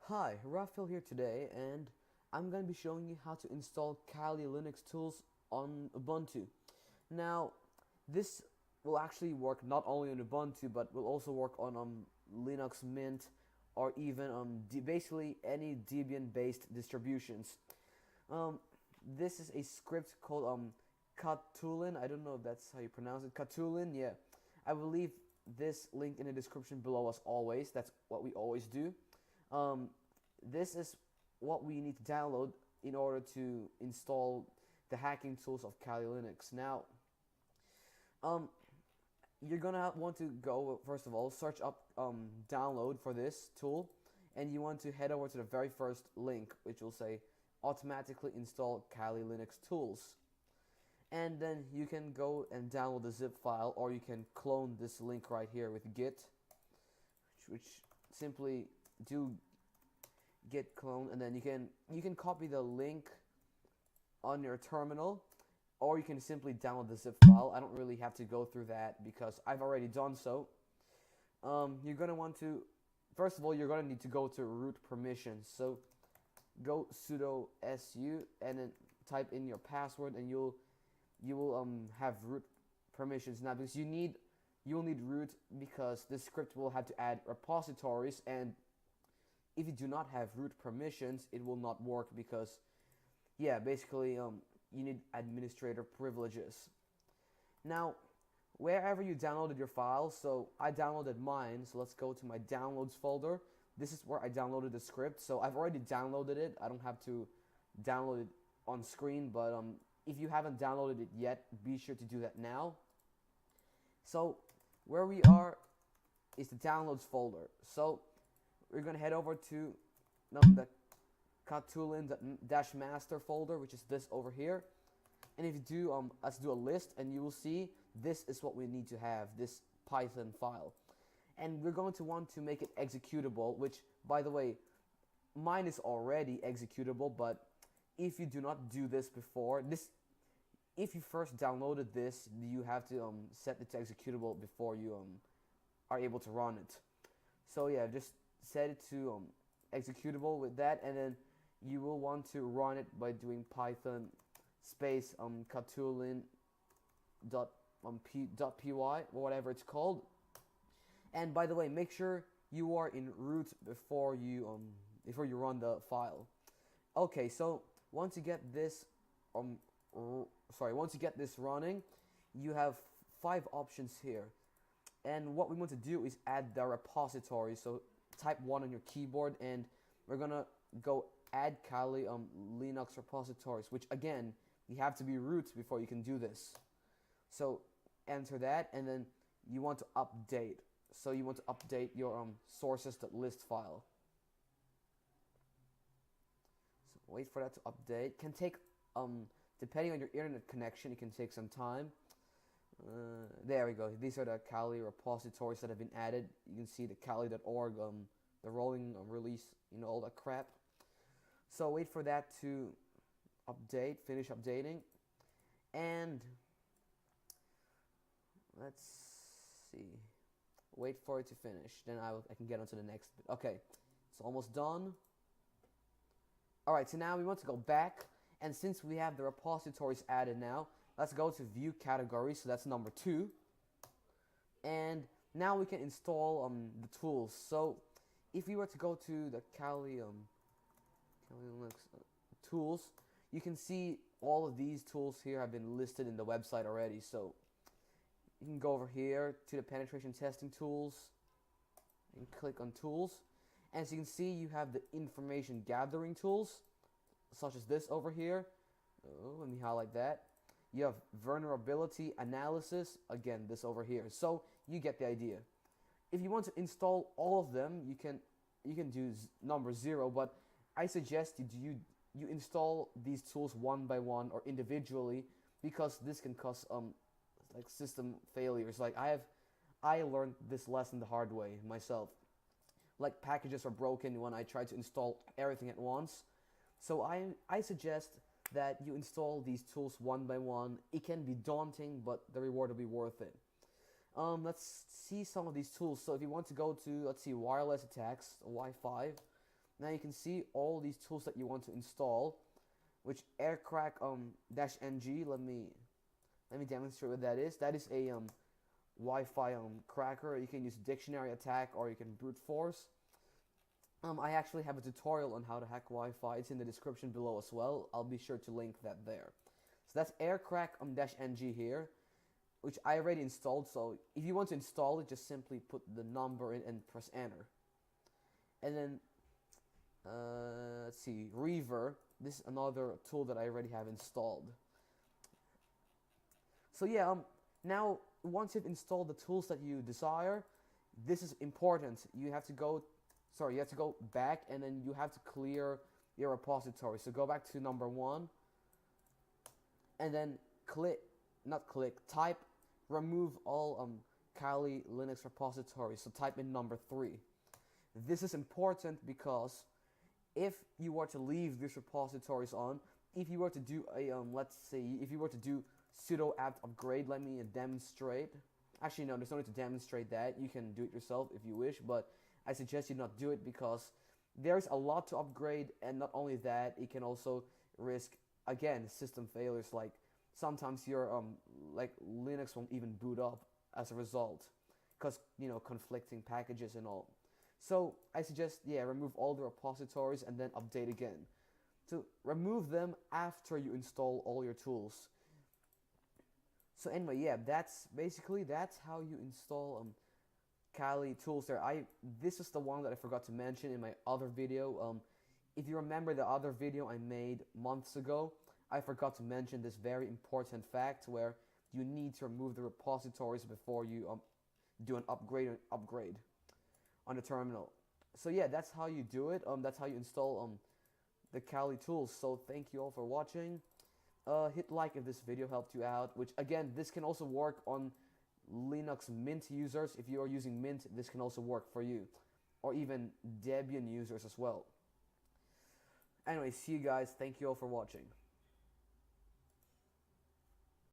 Hi, Raphael here today, and I'm going to be showing you how to install Kali Linux tools on Ubuntu. Now, this will actually work not only on Ubuntu, but will also work on Linux Mint or even basically any Debian-based distributions. Um, this is a script called Katoolin. I don't know if that's how you pronounce it. Katoolin, yeah. I will leave this link in the description below as always. That's what we always do. Um, this is what we need to download in order to install the hacking tools of Kali Linux. Now, um, you're gonna want to go first of all, search up download for this tool, and you want to head over to the very first link, which will say automatically install Kali Linux tools. And then you can go and download the zip file, or you can clone this link right here with git, which simply do git clone, and then you can copy the link on your terminal, or you can simply download the zip file. I don't really have to go through that because I've already done so. You're gonna want to, first of all, you're gonna need to go to root permissions. So go sudo su and then type in your password, and you will have root permissions now, because you'll need root, because this script will have to add repositories, and if you do not have root permissions, it will not work, because yeah, basically you need administrator privileges. Now, wherever you downloaded your files, so I downloaded mine, so let's go to my downloads folder. This is where I downloaded the script, so I've already downloaded it. I don't have to download it on screen, but if you haven't downloaded it yet, be sure to do that now. So where we are is the downloads folder. So we're gonna head over to the Katoolin-master folder, which is this over here. And if you do, let's do a list, and you will see this is what we need to have, this Python file. And we're going to want to make it executable, which, by the way, mine is already executable, but if you do not do this before, if you first downloaded this, you have to set it to executable before you are able to run it. So yeah, just set it to executable with that, and then you will want to run it by doing Python space Katoolin.py or whatever it's called. And by the way, make sure you are in root before you run the file. Okay, so once you get this running, you have 5 options here. And what we want to do is add the repository. So type 1 on your keyboard, and we're gonna go add Kali Linux repositories, which again, you have to be root before you can do this. So enter that, and then you want to update. So you want to update your sources.list file. So wait for that to update. Can take depending on your internet connection, it can take some time. There we go. These are the Kali repositories that have been added. You can see the Kali.org, the rolling release, all that crap. So wait for that to update, finish updating, and let's see. Wait for it to finish, then I can get on to the next bit. Okay, it's almost done. Alright, so now we want to go back, and since we have the repositories added now, let's go to view categories, so that's number 2. And now we can install the tools. So if we were to go to the Kali Linux tools, you can see all of these tools here have been listed in the website already. So you can go over here to the penetration testing tools and click on tools. As you can see, you have the information gathering tools, such as this over here. Let me highlight that. You have vulnerability analysis, again, this over here. So you get the idea. If you want to install all of them, you can do number 0, but I suggest you install these tools one by one or individually, because this can cause like system failures. Like I learned this lesson the hard way myself. Like packages are broken when I try to install everything at once. So I suggest that you install these tools one by one. It can be daunting, but the reward will be worth it. Let's see some of these tools. So if you want to go to, let's see, wireless attacks, Wi-Fi. Now you can see all these tools that you want to install, which aircrack dash ng. Let me demonstrate what that is. That is a Wi-Fi cracker. You can use dictionary attack or you can brute force. I actually have a tutorial on how to hack Wi-Fi. It's in the description below as well. I'll be sure to link that there. So that's aircrack dash ng here, which I already installed. So if you want to install it, just simply put the number in and press enter. And then let's see, Reaver. This is another tool that I already have installed. So yeah, now once you've installed the tools that you desire, this is important. You have to go back, and then you have to clear your repository. So go back to number 1, and then type remove all Kali Linux repositories. So type in number 3. This is important because if you were to leave these repositories on, if you were to do a let's say if you were to do sudo apt upgrade, let me demonstrate. Actually, no, there's no need to demonstrate that. You can do it yourself if you wish, but I suggest you not do it because there's a lot to upgrade, and not only that, it can also risk, again, system failures. Like sometimes your like Linux won't even boot up as a result because, you know, conflicting packages and all. So I suggest, yeah, remove all the repositories and then update again. So remove them after you install all your tools. So anyway, yeah, that's how you install Kali tools there. This is the one that I forgot to mention in my other video. If you remember the other video I made months ago, I forgot to mention this very important fact where you need to remove the repositories before you do an upgrade on the terminal. So yeah, that's how you do it. That's how you install the Kali tools. So thank you all for watching. Hit like if this video helped you out, which again, this can also work on Linux Mint users. If you are using Mint, this can also work for you, or even Debian users as well. Anyway, see you guys. Thank you all for watching.